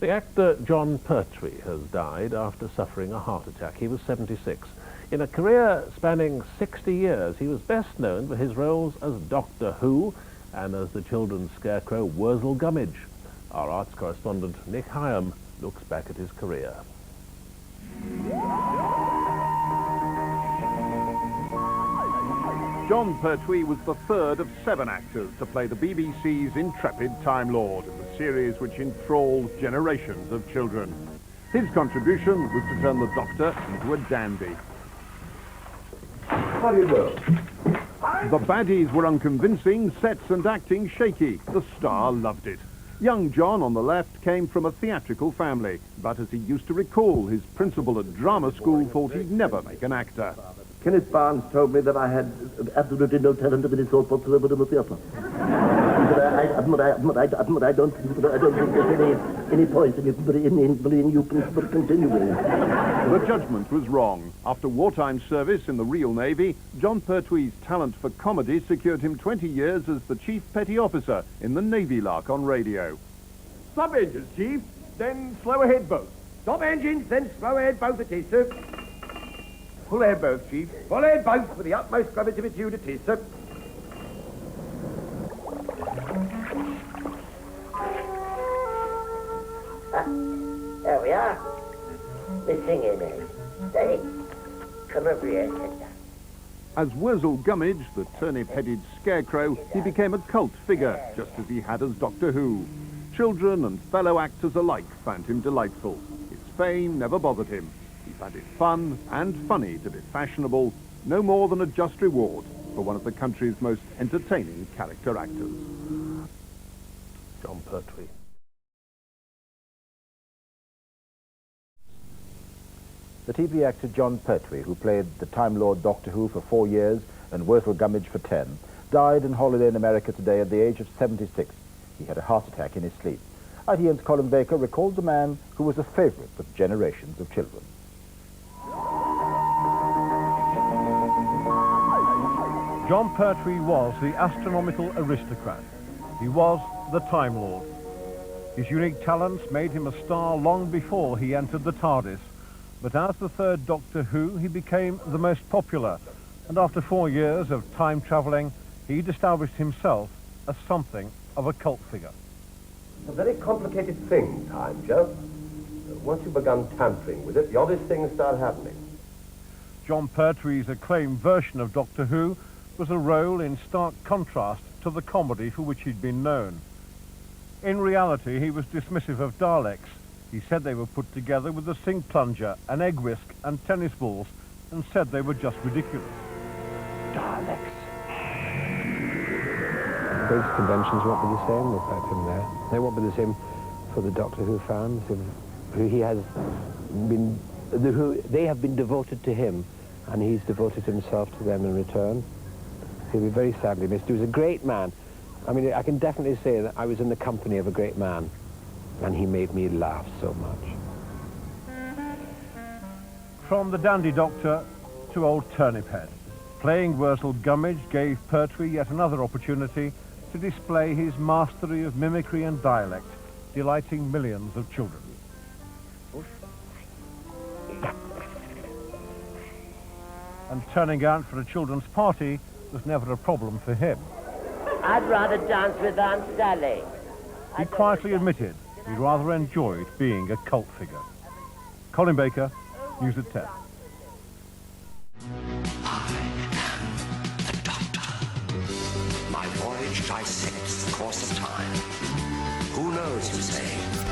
The actor Jon Pertwee has died after suffering a heart attack. He was 76. In a career spanning 60 years, he was best known for his roles as Doctor Who and as the children's scarecrow Wurzel Gummidge. Our arts correspondent Nick Hyam looks back at his career. Jon Pertwee was the third of 7 actors to play the BBC's intrepid Time Lord in the series which enthralled generations of children. His contribution was to turn the Doctor into a dandy. How do you do? The baddies were unconvincing, sets and acting shaky. The star loved it. Young John on the left came from a theatrical family, but as he used to recall, his principal at drama school thought he'd never make an actor. Kenneth Barnes told me that I had absolutely no talent of any sort whatsoever in the theatre. But I don't think there's any point in you continuing. The judgment was wrong. After wartime service in the Real Navy, Jon Pertwee's talent for comedy secured him 20 years as the Chief Petty Officer in the Navy Lark on radio. Stop engines, Chief, then slow ahead both. Stop engines, then slow ahead both it is, sir. Full ahead both, Chief. Full ahead both with the utmost gravitative it is, sir. There we are. The singing is. Steady. Come over here, sit down. As Wurzel Gummidge, the turnip-headed scarecrow, he became a cult figure, just as he had as Doctor Who. Children and fellow actors alike found him delightful. His fame never bothered him. He found it fun and funny to be fashionable, no more than a just reward for one of the country's most entertaining character actors. Jon Pertwee. The TV actor Jon Pertwee, who played the Time Lord Doctor Who for 4 years and Wurzel Gummidge for 10, died in holiday in America today at the age of 76. He had a heart attack in his sleep. ITN's Colin Baker recalled the man who was a favourite with generations of children. Jon Pertwee was the astronomical aristocrat. He was the Time Lord. His unique talents made him a star long before he entered the TARDIS. But as the third Doctor Who, he became the most popular, and after 4 years of time travelling, he'd established himself as something of a cult figure. It's a very complicated thing, time, Joe. Once you've begun tampering with it, the oddest things start happening. Jon Pertwee's acclaimed version of Doctor Who was a role in stark contrast to the comedy for which he'd been known. In reality, he was dismissive of Daleks. He said they were put together with a sink plunger, an egg whisk and tennis balls, and said they were just ridiculous. Daleks. Those conventions won't be the same apart from there. They won't be the same for the Doctor Who fans, who he has been, who they have been devoted to him, and he's devoted himself to them in return. He'll be very sadly missed. He was a great man. I mean, I can definitely say that I was in the company of a great man, and he made me laugh so much. From the dandy doctor to old Turniphead, playing Wurzel Gummidge gave Pertwee yet another opportunity to display his mastery of mimicry and dialect, delighting millions of children. And turning out for a children's party was never a problem for him. I'd rather dance with Aunt Sally. He quietly admitted he rather enjoyed being a cult figure. Colin Baker, News at 10. I am the Doctor. My voyage dissects the course of time. Who knows, you say?